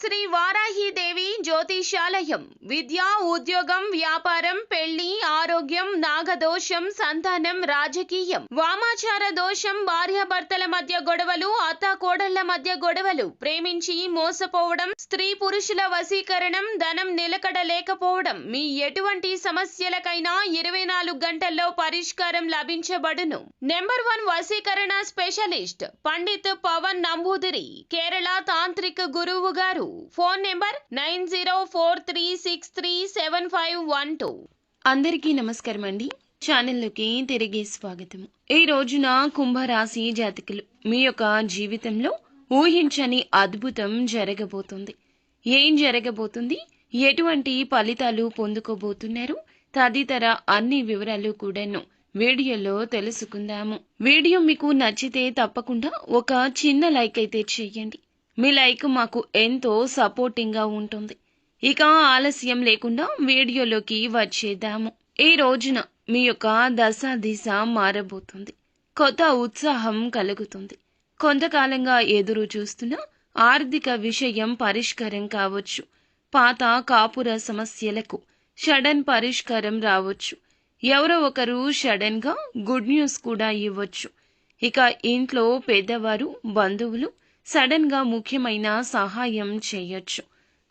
శ్రీ వారాహిదేవి జ్యోతిషాలయం విద్య, ఉద్యోగం, వ్యాపారం, పెళ్లి, ఆరోగ్యం, నాగదోషం, సంతానం, రాజకీయం, వామాచార దోషం, భార్యాభర్తల మధ్య గొడవలు, అత్తాకోడళ్ల మధ్య గొడవలు, ప్రేమించి మోసపోవడం, స్త్రీ పురుషుల వశీకరణం, ధనం నిలకడ లేకపోవడం, మీ ఎటువంటి సమస్యలకైనా 24 గంటల్లో పరిష్కారం లభించబడును. నెంబర్ 1 వశీకరణ స్పెషలిస్ట్ పండిత్ పవన్ నంబూదిరి, కేరళ తాంత్రిక గురువు గారు. Phone number 9043637512. అందరికీ నమస్కారం అండి. ఛానల్లోకి తిరిగి స్వాగతం. ఈ రోజున కుంభరాశి జాతకులు మీ యొక్క జీవితంలో ఊహించని అద్భుతం జరగబోతుంది. ఏం జరగబోతుంది, ఎటువంటి ఫలితాలు పొందుకోబోతున్నారు తదితర అన్ని వివరాలు కూడాను వీడియోలో తెలుసుకుందాము. వీడియో మీకు నచ్చితే తప్పకుండా ఒక చిన్న లైక్ అయితే చేయండి. మీ లైక్ మాకు ఎంతో సపోర్టింగ్ గా ఉంటుంది. ఇక ఆలస్యం లేకుండా వీడియోలోకి వచ్చేద్దాము. ఈ రోజున మీ యొక్క దిశ మారబోతుంది. కొత్త ఉత్సాహం కలుగుతుంది. కొంతకాలంగా ఎదురు చూస్తున్న ఆర్థిక విషయం పరిష్కారం కావచ్చు. పాత కాపుర సమస్యలకు సడన్ పరిష్కారం రావచ్చు. ఎవరో ఒకరు సడన్ గా గుడ్ న్యూస్ కూడా ఇవ్వచ్చు. ఇక ఇంట్లో పెద్దవారు, బంధువులు సడన్ గా ముఖ్యమైన సహాయం చేయొచ్చు.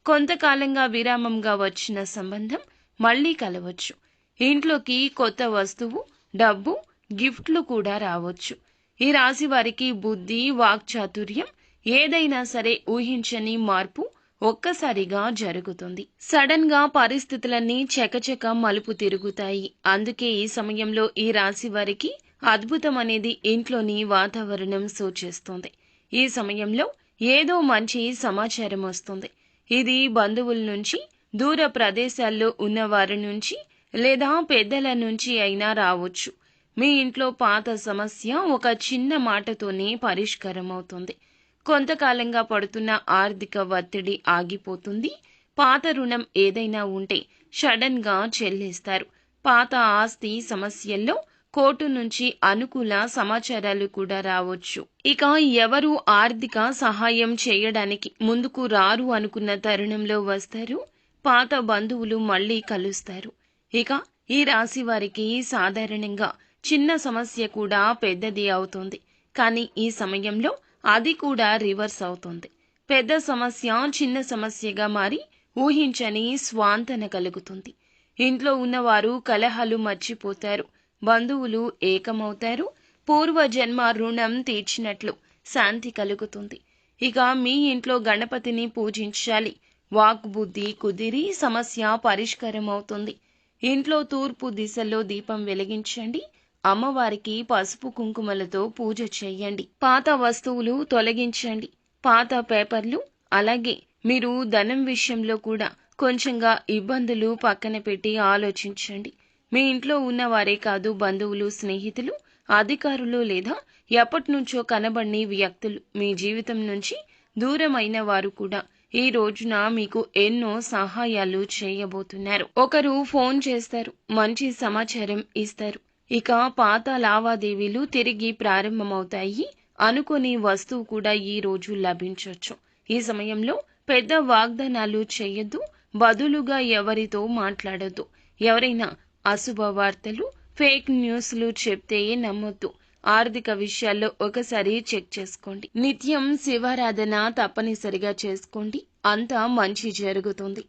కొంతకాలంగా విరామంగా వచ్చిన సంబంధం మళ్లీ కలవచ్చు. ఇంట్లోకి కొత్త వస్తువు, డబ్బు, గిఫ్ట్లు కూడా రావచ్చు. ఈ రాశి వారికి బుద్ధి, వాక్చాతుర్యం ఏదైనా సరే ఊహించని మార్పు ఒక్కసారిగా జరుగుతుంది. సడన్ గా పరిస్థితులన్నీ చకచక మలుపు తిరుగుతాయి. అందుకే ఈ సమయంలో ఈ రాశి వారికి అద్భుతం అనేది ఇంట్లోని వాతావరణం సూచిస్తుంది. ఈ సమయంలో ఏదో మంచి సమాచారం వస్తుంది. ఇది బంధువుల నుంచి, దూర ప్రదేశాల్లో ఉన్న వారి నుంచి లేదా పెద్దల నుంచి అయినా రావచ్చు. మీ ఇంట్లో పాత సమస్య ఒక చిన్న మాటతోనే పరిష్కారం అవుతుంది. కొంతకాలంగా పడుతున్న ఆర్థిక ఒత్తిడి ఆగిపోతుంది. పాత రుణం ఏదైనా ఉంటే సడన్ గా చెల్లిస్తారు. పాత ఆస్తి సమస్యల్లో కోర్టు నుంచి అనుకూల సమాచారాలు కూడా రావచ్చు. ఇక ఎవరు ఆర్థిక సహాయం చేయడానికి ముందుకు రారు అనుకున్న తరుణంలో వస్తారు. పాత బంధువులు మళ్లీ కలుస్తారు. ఇక ఈ రాశి వారికి సాధారణంగా చిన్న సమస్య కూడా పెద్దది అవుతుంది. కానీ ఈ సమయంలో అది కూడా రివర్స్ అవుతుంది. పెద్ద సమస్య చిన్న సమస్యగా మారి ఊహించని స్వాంతన కలుగుతుంది. ఇంట్లో ఉన్నవారు కలహాలు మర్చిపోతారు. బంధువులు ఏకమవుతారు. పూర్వజన్మ రుణం తీర్చినట్లు శాంతి కలుగుతుంది. ఇక మీ ఇంట్లో గణపతిని పూజించాలి. వాక్బుద్ధి కుదిరి సమస్య పరిష్కారం అవుతుంది. ఇంట్లో తూర్పు దిశలో దీపం వెలిగించండి. అమ్మవారికి పసుపు కుంకుమలతో పూజ చేయండి. పాత వస్తువులు తొలగించండి. పాత పేపర్లు, అలాగే మీరు ధనం విషయంలో కూడా కొంచెంగా ఇబ్బందులు పక్కన పెట్టి ఆలోచించండి. మీ ఇంట్లో ఉన్నవారే కాదు, బంధువులు, స్నేహితులు, అధికారులు లేదా ఎప్పటినుంచో కనబడని వ్యక్తులు, మీ జీవితం నుంచి దూరమైన వారు కూడా ఈ రోజున మీకు ఎన్నో సహాయాలు చేయబోతున్నారు. ఒకరు ఫోన్ చేస్తారు, మంచి సమాచారం ఇస్తారు. ఇక పాత లావాదేవీలు తిరిగి ప్రారంభమవుతాయి. అనుకోని వస్తువు కూడా ఈ రోజు లభించవచ్చు. ఈ సమయంలో పెద్ద వాగ్దానాలు చేయొద్దు. బదులుగా ఎవరితో మాట్లాడొద్దు. ఎవరైనా అశుభ వార్తలు, ఫేక్ న్యూస్లు చెప్తే నమ్మొద్దు. ఆర్థిక విషయాల్లో ఒకసారి చెక్ చేసుకోండి. నిత్యం శివారాధన తప్పనిసరిగా చేసుకోండి. అంతా మంచి జరుగుతుంది.